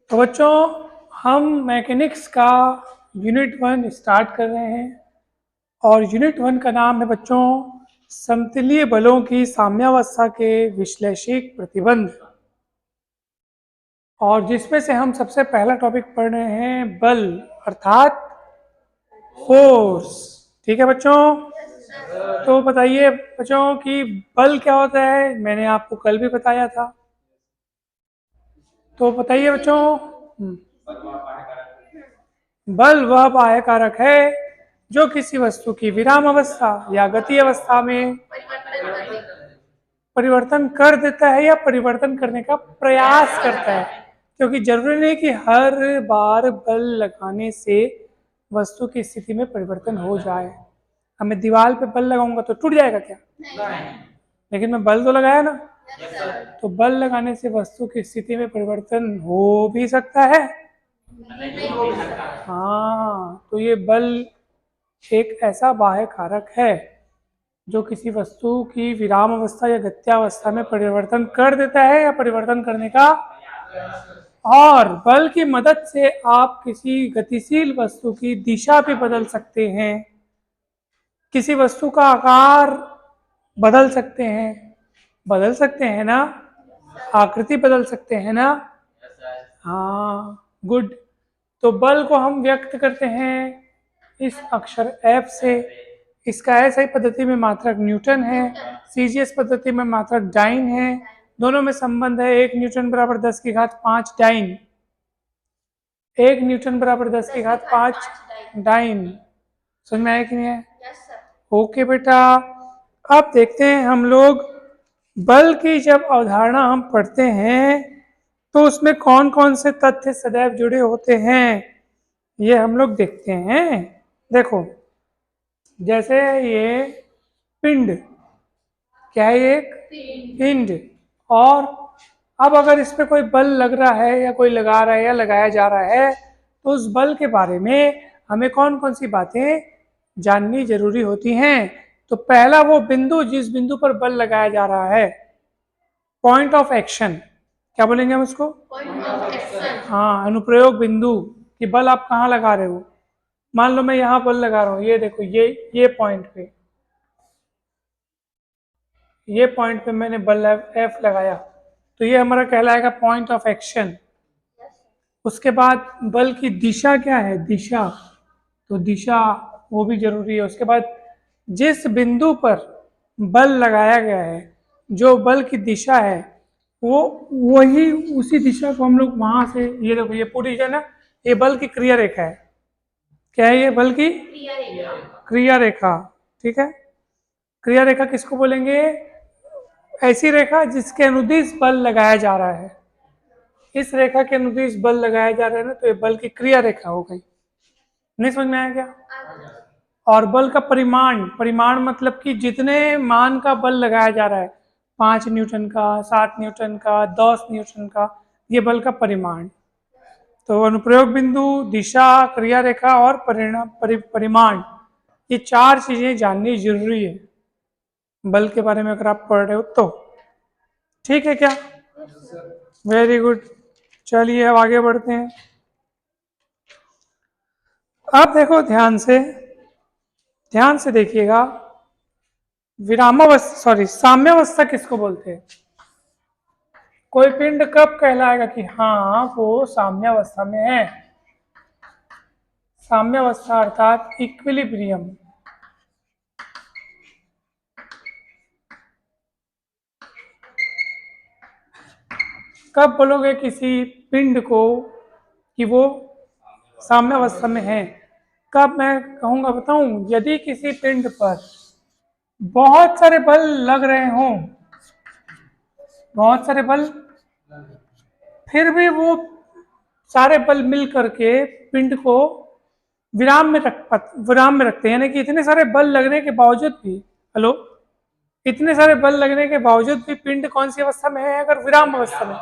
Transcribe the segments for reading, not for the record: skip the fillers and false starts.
तो बच्चों हम मैकेनिक्स का यूनिट 1 स्टार्ट कर रहे हैं और यूनिट 1 का नाम है बच्चों समतलीय बलों की साम्यावस्था के विश्लेषिक प्रतिबंध। और जिसमें से हम सबसे पहला टॉपिक पढ़ रहे हैं बल अर्थात फोर्स। ठीक है बच्चों, तो बताइए बच्चों कि बल क्या होता है। मैंने आपको कल भी बताया था, तो बताइए बच्चों। बल वह बाह्य कारक है जो किसी वस्तु की विराम अवस्था या गति अवस्था में परिवर्तन कर देता है या परिवर्तन करने का प्रयास करता है। क्योंकि जरूरी नहीं कि हर बार बल लगाने से वस्तु की स्थिति में परिवर्तन हो जाए। अब मैं दीवार पे बल लगाऊंगा तो टूट जाएगा क्या? नहीं। लेकिन मैं बल तो लगाया ना। तो बल लगाने से वस्तु की स्थिति में परिवर्तन हो भी सकता है, नहीं हो सकता। हाँ, तो ये बल एक ऐसा बाह्य कारक है जो किसी वस्तु की विराम अवस्था या गत्यावस्था में परिवर्तन कर देता है या परिवर्तन करने का। और बल की मदद से आप किसी गतिशील वस्तु की दिशा भी बदल सकते हैं, किसी वस्तु का आकार बदल सकते हैं ना, आकृति बदल सकते हैं ना। हाँ, गुड। तो बल को हम व्यक्त करते हैं इस अक्षर F से। इसका SI पद्धति में मात्रक न्यूटन है, CGS पद्धति में मात्रक डाइन है। दोनों में संबंध है 1 न्यूटन बराबर 10 की घात 5 डाइन। 1 न्यूटन बराबर 10 की घात 5 डाइन। समझ में आया कि नहीं है? ओके बेटा। अब देखते हैं हम लोग बल की जब अवधारणा हम पढ़ते हैं तो उसमें कौन कौन से तथ्य सदैव जुड़े होते हैं, ये हम लोग देखते हैं। देखो, जैसे ये पिंड, क्या है? एक पिंड। और अब अगर इस पे कोई बल लग रहा है या कोई लगा रहा है या लगाया जा रहा है तो उस बल के बारे में हमें कौन कौन सी बातें जाननी जरूरी होती हैं। तो पहला वो बिंदु जिस बिंदु पर बल लगाया जा रहा है, पॉइंट ऑफ एक्शन, क्या बोलेंगे हम उसको? Point of action. हाँ, अनुप्रयोग बिंदु कि बल आप कहाँ लगा रहे हो। मान लो मैं यहाँ बल लगा रहा हूँ, ये देखो, ये पॉइंट पे, ये पॉइंट पे मैंने बल F लगाया, तो ये हमारा कहलाएगा पॉइंट ऑफ एक्शन। उसके बाद बल की दिशा क्या है? दिशा, तो दिशा वो भी जरूरी है। उसके बाद जिस बिंदु पर बल लगाया गया है, जो बल की दिशा है, वो वही उसी दिशा को हम लोग वहां से, ये देखो ये पूरी जो है ना, ये बल की क्रिया रेखा है। क्या है ये? बल की क्रिया रेखा। ठीक है, क्रिया रेखा किसको बोलेंगे? ऐसी रेखा जिसके अनुदिश बल लगाया जा रहा है। इस रेखा के अनुदिश बल लगाया जा रहा है ना, तो ये बल की क्रिया रेखा हो गई। नहीं समझ में आया क्या? और बल का परिमाण, परिमाण मतलब कि जितने मान का बल लगाया जा रहा है, 5 न्यूटन का, 7 न्यूटन का, 10 न्यूटन का, ये बल का परिमाण। तो अनुप्रयोग बिंदु, दिशा, क्रिया रेखा और परिमाण, ये 4 चीजें जाननी जरूरी है बल के बारे में अगर आप पढ़ रहे हो तो। ठीक है क्या? Very good. चलिए अब आगे बढ़ते हैं। आप देखो ध्यान से देखिएगा, साम्यावस्था किसको बोलते हैं? कोई पिंड कब कहलाएगा कि हाँ वो साम्यावस्था में है? साम्यावस्था अर्थात इक्विलिब्रियम। कब बोलोगे किसी पिंड को कि वो साम्यावस्था में है? कब मैं कहूंगा बताऊं? यदि किसी पिंड पर बहुत सारे बल लग रहे हों, बहुत सारे बल, फिर भी वो सारे बल मिल करके पिंड को विराम में रखते हैं। यानी कि इतने सारे बल लगने के बावजूद भी, हेलो, इतने सारे बल लगने के बावजूद भी पिंड कौन सी अवस्था में है? अगर विराम अवस्था में,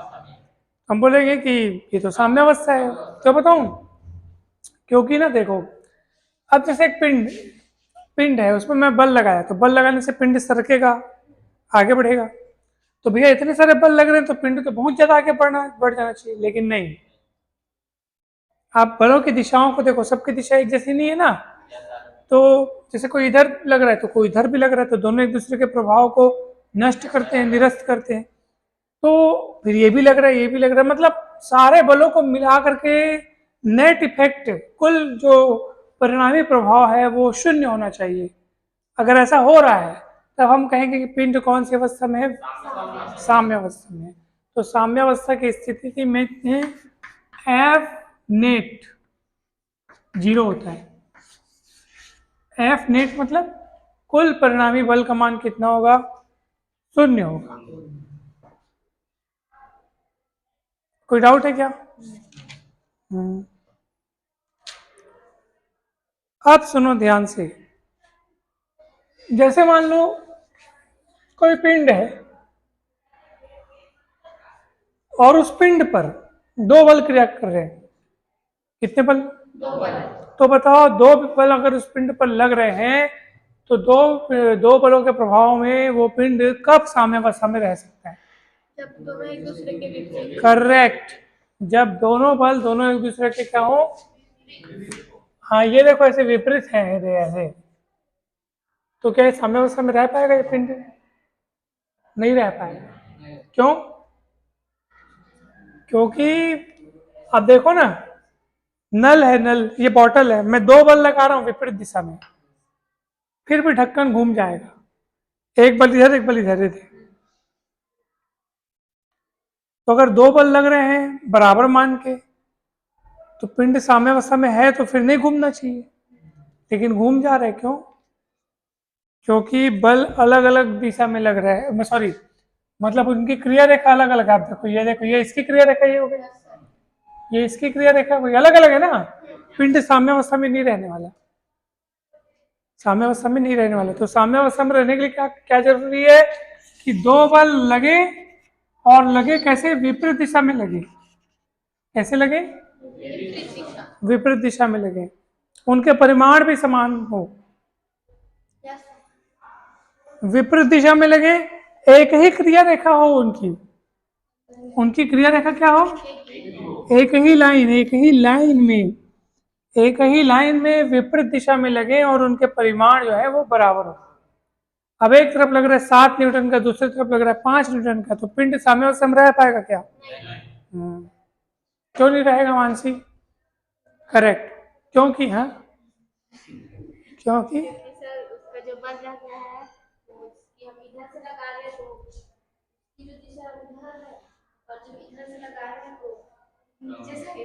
हम बोलेंगे कि ये तो साम्यावस्था है। क्यों बताऊं? क्योंकि ना देखो, अब जैसे एक पिंड है, उसमें मैं बल लगाया, तो बल लगाने से पिंड सरकेगा, आगे बढ़ेगा। तो भैया इतने सारे बल लग रहे हैं तो पिंड तो बहुत ज्यादा आगे बढ़ जाना चाहिए, लेकिन नहीं। आप बलों की दिशाओं को देखो, सबकी दिशा एक जैसी नहीं है ना। तो जैसे कोई इधर लग रहा है तो कोई इधर भी लग रहा है, तो दोनों एक दूसरे के प्रभाव को नष्ट करते हैं, निरस्त करते हैं। तो फिर ये भी लग रहा है, ये भी लग रहा है, मतलब सारे बलों को मिला करके नेट इफेक्ट, कुल जो परिणामी प्रभाव है वो शून्य होना चाहिए। अगर ऐसा हो रहा है तब हम कहेंगे कि पिंड कौन सी अवस्था में है? साम्य अवस्था में। तो साम्य अवस्था की स्थिति में एफ नेट 0 होता है। एफ नेट मतलब कुल परिणामी बल का मान कितना होगा? 0 होगा। कोई डाउट है क्या? अब सुनो ध्यान से। जैसे मान लो कोई पिंड है और उस पिंड पर 2 बल क्रिया कर रहे हैं। कितने बल? 2 बल। तो बताओ 2 बल अगर उस पिंड पर लग रहे हैं तो दो बलों के प्रभाव में वो पिंड कब साम्य अवस्था में रह सकता है? जब दोनों एक दूसरे के विपरीत। करेक्ट, जब दोनों बल दोनों एक दूसरे के क्या हो? हाँ, ये देखो ऐसे विपरीत है ऐसे, तो क्या साम्य अवस्था में रह पाएगा ये पिंड? नहीं रह पाएगा। क्यों? क्योंकि अब देखो ना, नल है, नल ये बॉटल है, मैं 2 बल लगा रहा हूं विपरीत दिशा में, फिर भी ढक्कन घूम जाएगा। एक बल इधर एक बल इधर। तो अगर 2 बल लग रहे हैं बराबर मान के तो पिंड साम्य अवस्था में है, तो फिर नहीं घूमना चाहिए, लेकिन घूम जा रहे। क्यों? क्योंकि बल अलग अलग दिशा में लग रहा है, सॉरी मतलब उनकी क्रिया रेखा अलग अलग। आप देखो, ये देखो, ये इसकी क्रिया रेखा ये हो गई, ये इसकी क्रिया रेखा कोई अलग अलग है ना। पिंड साम्य अवस्था में नहीं रहने वाला, साम्य अवस्था में नहीं रहने वाला। तो साम्य अवस्था में रहने के लिए क्या क्या जरूरी है? कि 2 बल लगे, और लगे कैसे? विपरीत दिशा में लगे। कैसे लगे? विपरीत दिशा में लगे, उनके परिमाण भी समान हो। विपरीत दिशा में लगे, एक ही क्रिया रेखा हो उनकी क्रिया रेखा क्या हो? एक ही लाइन में विपरीत दिशा में लगे और उनके परिमाण जो है वो बराबर हो। अब एक तरफ लग रहा है 7 न्यूटन का, दूसरी तरफ लग रहा है 5 न्यूटन का, तो पिंड साम्य अवस्था में रह पाएगा क्या? क्यों नहीं रहेगा मानसी? करेक्ट, क्योंकि हाँ, क्योंकि सर उसका जो बल लग रहा है वो हम इधर से लगा रहे हैं तो इसकी जो दिशा उधर है, और जब इधर से लगा रहे हैं तो नीचे से है।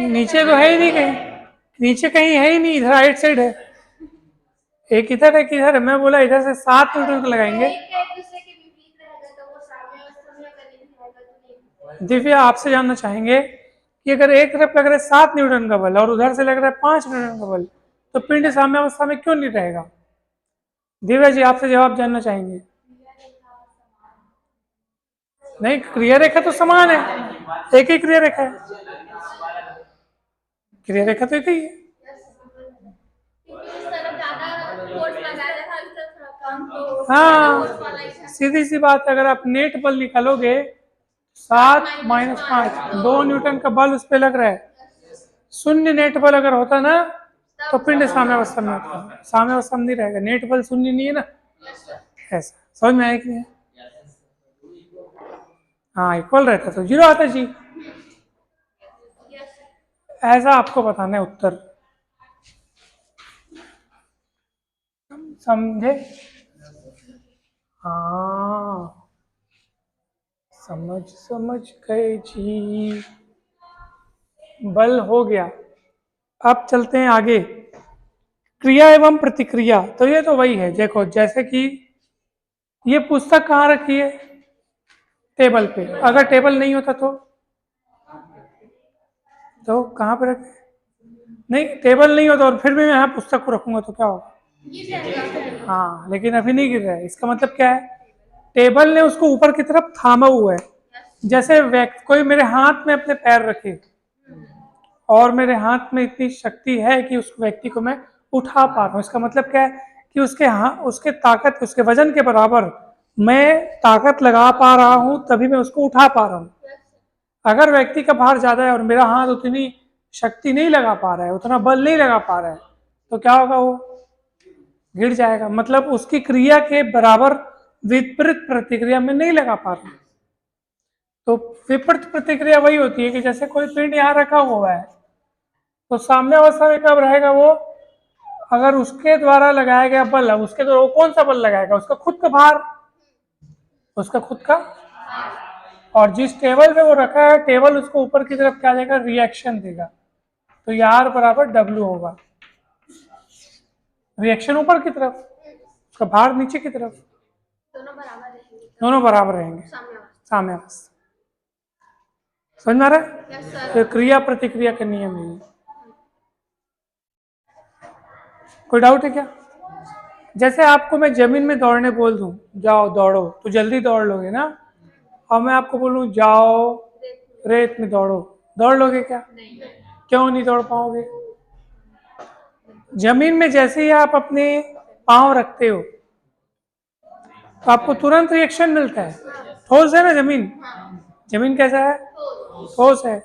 नीचे तो है ही नहीं कहीं, नीचे कहीं है ही नहीं, इधर राइट साइड है, एक इधर एक इधर है। मैं बोला इधर से 7 न्यूटन का लगाएंगे। दिव्या आपसे जानना चाहेंगे कि अगर एक तरफ लग रहा है 7 न्यूटन का बल और उधर से लग रहा है 5 न्यूटन का बल, तो पिंड साम्य अवस्था में क्यों नहीं रहेगा? दिव्या जी आपसे जवाब जानना चाहेंगे। नहीं, क्रिया रेखा तो समान है, एक ही क्रिया रेखा है, क्रिया रेखा तो एक ही है। हाँ, सीधी सी बात है, अगर आप नेट बल निकालोगे 7 - 5, 2 न्यूटन का बल उस पर लग रहा है, 0 नेट बल अगर होता ना तो पिंड साम्य अवस्था में होता, साम्य अवस्था में नहीं रहेगा। नेट बल 0 नहीं है ना, ऐसा समझ में आया कि नहीं? हाँ, इक्वल रहता तो 0 आता जी, ऐसा आपको बताना है उत्तर। समझे? हाँ, समझ गए जी, बल हो गया। अब चलते हैं आगे, क्रिया एवं प्रतिक्रिया। तो ये तो वही है, देखो जैसे कि ये पुस्तक कहाँ रखी है? टेबल पे। अगर टेबल नहीं होता तो कहाँ पे रखे? नहीं, टेबल नहीं होता और फिर भी मैं यहाँ पुस्तक को रखूंगा तो क्या होगा? हाँ, लेकिन अभी नहीं गिर रहा है, इसका मतलब क्या है? टेबल ने उसको ऊपर की तरफ थामा हुआ है। जैसे कोई मेरे हाथ में अपने पैर रखे और मेरे हाथ में इतनी शक्ति है कि उस व्यक्ति को मैं उठा पा रहा हूँ, इसका मतलब क्या है? कि उसके ताकत, उसके वजन के बराबर मैं ताकत लगा पा रहा हूँ, तभी मैं उसको उठा पा रहा हूँ। अगर व्यक्ति का भार ज्यादा है और मेरा हाथ उतनी शक्ति नहीं लगा पा रहा है, उतना बल नहीं लगा पा रहा है, तो क्या होगा, वो गिर जाएगा। मतलब उसकी क्रिया के बराबर विपरीत प्रतिक्रिया में नहीं लगा पा रहा। तो विपरीत प्रतिक्रिया वही होती है कि जैसे कोई पिंड यहाँ रखा हुआ है, तो साम्य अवस्था में कब रहेगा वो, अगर उसके द्वारा लगाया गया बल है, उसके द्वारा वो कौन सा बल लगाएगा, उसका खुद का भार, उसका खुद का। और जिस टेबल पे वो रखा है, टेबल उसको ऊपर की तरफ क्या देगा, रिएक्शन देगा। तो ये R बराबर W होगा, रिएक्शन ऊपर की तरफ, उसका भार नीचे की तरफ, दोनों बराबर रहेंगे, दोनों बराबर रहेंगे, साम्य अवस्था। समझ में आ रहा है? Yes sir. तो क्रिया प्रतिक्रिया के नियम है। कोई डाउट है क्या? जैसे आपको मैं जमीन में दौड़ने बोल दूं, जाओ दौड़ो, तो जल्दी दौड़ लोगे ना। और मैं आपको बोलूं जाओ रेत में दौड़ो, दौड़ लोगे क्या? नहीं। क्यों नहीं दौड़ पाओगे? जमीन में जैसे ही आप अपने पांव रखते हो, तो आपको तुरंत रिएक्शन मिलता है। ठोस है ना जमीन, जमीन कैसा है, ठोस है,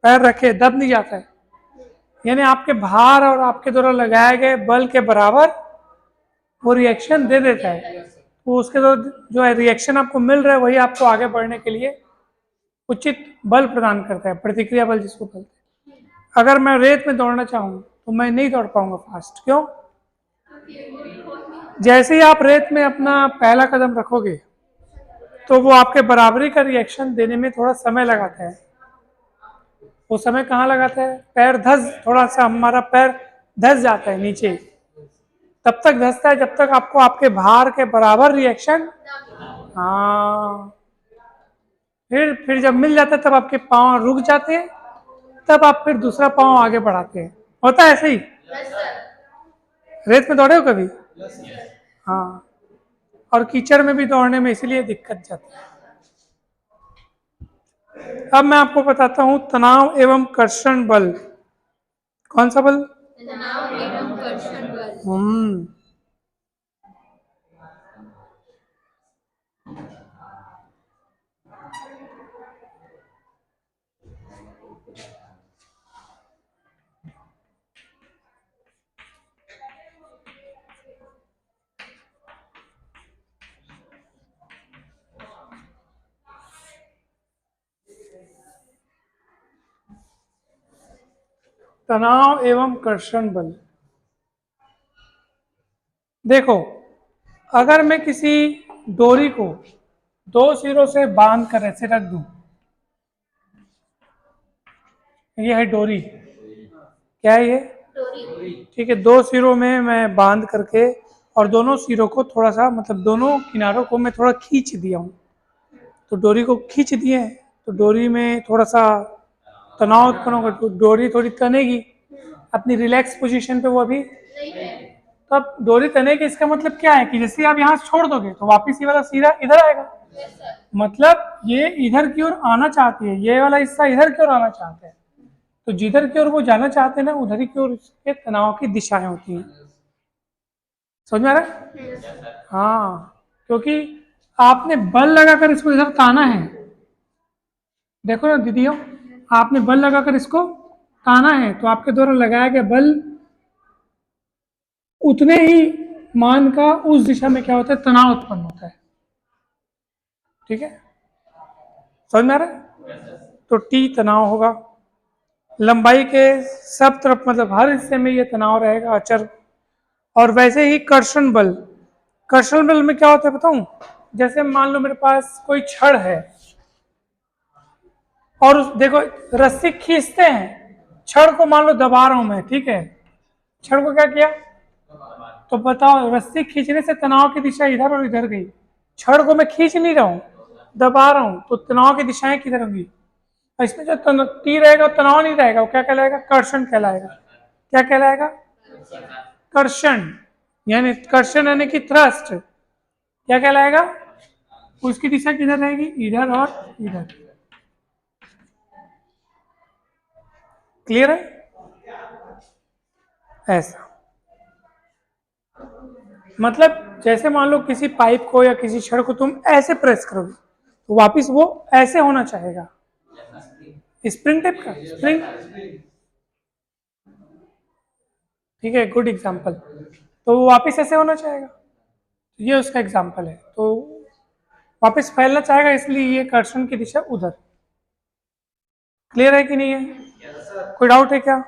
पैर रखे दब नहीं जाता है। यानी आपके भार और आपके द्वारा लगाए गए बल के बराबर वो रिएक्शन दे देता है। तो उसके द्वारा जो है रिएक्शन आपको मिल रहा है, वही आपको आगे बढ़ने के लिए उचित बल प्रदान करता है, प्रतिक्रिया बल जिसको बोलते हैं। अगर मैं रेत में दौड़ना चाहूँ तो मैं नहीं दौड़ पाऊंगा फास्ट। क्यों? जैसे ही आप रेत में अपना पहला कदम रखोगे, तो वो आपके बराबरी का रिएक्शन देने में थोड़ा समय लगाता है। वो समय कहाँ लगाता है, पैर धस, थोड़ा सा हमारा पैर धस जाता है नीचे, तब तक धसता है जब तक आपको आपके भार के बराबर रिएक्शन, हाँ, फिर जब मिल जाता है तब आपके पांव रुक जाते हैं, तब आप फिर दूसरा पांव आगे बढ़ाते हैं। होता है ऐसे ही? रेत में दौड़े हो कभी? हाँ। और कीचड़ में भी दौड़ने में इसलिए दिक्कत जाती है। अब मैं आपको बताता हूं तनाव एवं कर्षण बल। कौन सा बल? तनाव एवं कर्षण बल। तनाव एवं कर्षण बल। देखो, अगर मैं किसी डोरी को दो सिरों से बांध कर ऐसे रख दूं, ये है डोरी, क्या है ये? डोरी। ठीक है, दो सिरों में मैं बांध करके और दोनों सिरों को थोड़ा सा, मतलब दोनों किनारों को मैं थोड़ा खींच दिया हूँ। तो डोरी को खींच दिए, तो डोरी में थोड़ा सा तनाव उत्पन्न होगा, तो डोरी थोड़ी तनेगी अपनी रिलैक्स पोजीशन पे वो अभी। तो अब डोरी तनेगी, इसका मतलब क्या है कि जैसे आप यहाँ छोड़ दोगे तो वापस ये वाला सीधा इधर आएगा। मतलब ये इधर की ओर आना चाहती है, ये वाला हिस्सा इधर की ओर आना चाहता है। तो जिधर की ओर वो जाना चाहते हैं ना, उधर की ओर इसके तनाव की दिशाएं होती हैं। समझ में आ रहा है? हाँ, क्योंकि आपने बल लगाकर इसको इधर ताना है। देखो ना दीदियों, आपने बल लगाकर इसको ताना है, तो आपके द्वारा लगाया गया बल उतने ही मान का उस दिशा में क्या होता है, तनाव उत्पन्न होता है। ठीक है, समझ में आ रहा है? तो टी तनाव होगा, लंबाई के सब तरफ, मतलब हर हिस्से में ये तनाव रहेगा अचर। और वैसे ही कर्षण बल, कर्षण बल में क्या होता है बताऊं? जैसे मान लो मेरे पास कोई छड़ है और देखो रस्सी खींचते हैं, छड़ को मान लो दबा रहा हूं मैं, ठीक है, छड़ को क्या किया, तो बताओ रस्सी खींचने से तनाव की दिशा इधर और इधर गई, छड़ को मैं खींच नहीं रहा हूँ, दबा रहा हूँ, तो तनाव की दिशाएं किधर होंगी? इसमें जो टी रहेगा तनाव नहीं रहेगा, वो क्या कहलाएगा, कर्षण कहलाएगा। क्या कहलाएगा? कर्षण, यानी कर्षण यानी कि थ्रस्ट, क्या कहलाएगा? उसकी दिशा किधर रहेगी, इधर और इधर। क्लियर है? ऐसा मतलब जैसे मान लो किसी पाइप को या किसी छड़ को तुम ऐसे प्रेस करोगे, तो वापस वो ऐसे होना चाहेगा, स्प्रिंग टाइप का, स्प्रिंग, ठीक है, गुड एग्जाम्पल। तो वो वापस ऐसे होना चाहेगा, ये उसका एग्जाम्पल है। तो वापस फैलना चाहेगा, इसलिए ये कर्षण की दिशा उधर। क्लियर है कि नहीं है? कोई डाउट है क्या?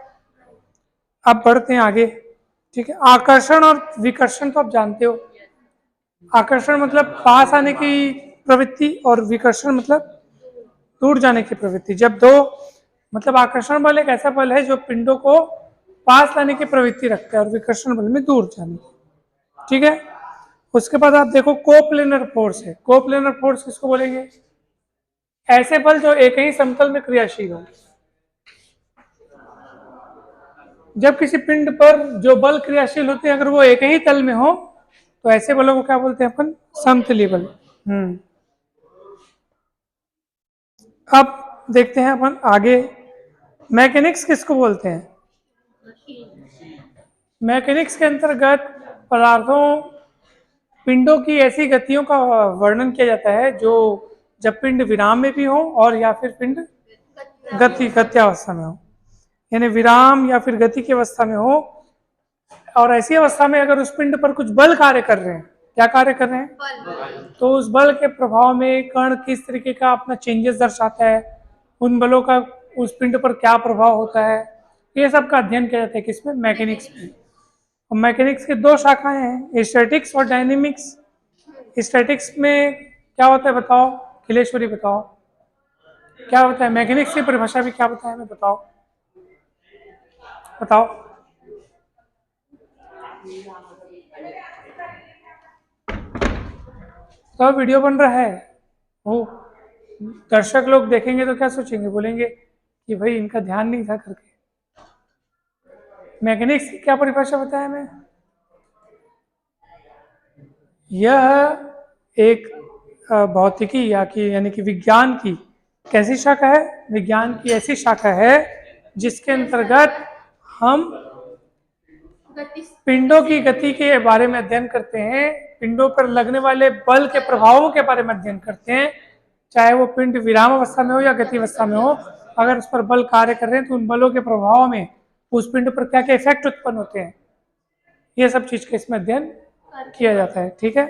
अब बढ़ते हैं आगे। ठीक है, आकर्षण और विकर्षण तो आप जानते हो। आकर्षण मतलब पास आने की प्रवृत्ति और विकर्षण मतलब दूर जाने की प्रवृत्ति। जब दो, मतलब आकर्षण बल एक ऐसा बल है जो पिंडों को पास लाने की प्रवृत्ति रखता है और विकर्षण बल में दूर जाने की। ठीक है, उसके बाद आप देखो कोप्लेनर फोर्स है। कोप्लेनर फोर्स किसको बोलेंगे? ऐसे बल जो एक ही समतल में क्रियाशील हो। जब किसी पिंड पर जो बल क्रियाशील होते हैं अगर वो एक ही तल में हो तो ऐसे बलों को क्या बोलते हैं अपन? समतलीय बल। अब देखते हैं अपन आगे, मैकेनिक्स किसको बोलते हैं? मैकेनिक्स के अंतर्गत पदार्थों, पिंडों की ऐसी गतियों का वर्णन किया जाता है जो जब पिंड विराम में भी हो और या फिर पिंड गत्यावस्था में हो, यानी विराम या फिर गति की अवस्था में हो। और ऐसी अवस्था में अगर उस पिंड पर कुछ बल कार्य कर रहे हैं, क्या कार्य कर रहे हैं, तो उस बल के प्रभाव में कण किस तरीके का अपना चेंजेस दर्शाता है, उन बलों का उस पिंड पर क्या प्रभाव होता है, ये सब का अध्ययन किया जाता है किसमें? मैकेनिक्स में। और मैकेनिक्स की दो शाखाएं हैं, स्टैटिक्स और डायनेमिक्स। स्टैटिक्स में क्या होता है बताओ, खिलेश्वरी बताओ क्या होता है? मैकेनिक्स की परिभाषा भी क्या बताया मैं, बताओ बताओ। तो वीडियो बन रहा है, वो दर्शक लोग देखेंगे तो क्या सोचेंगे, बोलेंगे कि भाई इनका ध्यान नहीं था करके। मैकेनिक्स की क्या परिभाषा बताया मैं? यह एक भौतिकी या कि यानी कि विज्ञान की कैसी शाखा है? विज्ञान की ऐसी शाखा है जिसके अंतर्गत हम पिंडों की गति के बारे में अध्ययन करते हैं, पिंडों पर लगने वाले बल के प्रभावों के बारे में अध्ययन करते हैं, चाहे वो पिंड विराम अवस्था में हो या गति अवस्था में हो। अगर उस पर बल कार्य कर रहे हैं तो उन बलों के प्रभाव में उस पिंड पर क्या क्या इफेक्ट उत्पन्न होते हैं, ये सब चीज का इसमें अध्ययन किया जाता है। ठीक है,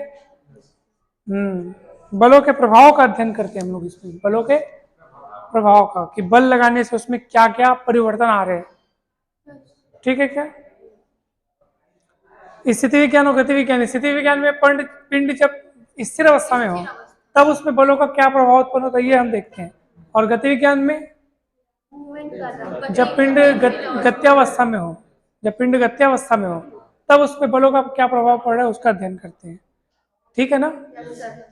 बलों के प्रभाव का अध्ययन करते हैं हम लोग इसमें, बलों के प्रभाव का, कि बल लगाने से उसमें क्या क्या परिवर्तन आ रहे हैं। ठीक है, क्या स्थिति विज्ञान और गति विज्ञान। स्थिति विज्ञान में पिंड जब स्थिर अवस्था में हो तब उसमें बलों का क्या प्रभाव उत्पन्न होता है ये हम देखते हैं। और गति विज्ञान में जब पिंड गत्यावस्था में हो, जब पिंड गत्यावस्था में हो तब उसमें बलों का क्या प्रभाव पड़ रहा है उसका अध्ययन करते हैं। ठीक है ना?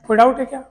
कोई डाउट है क्या?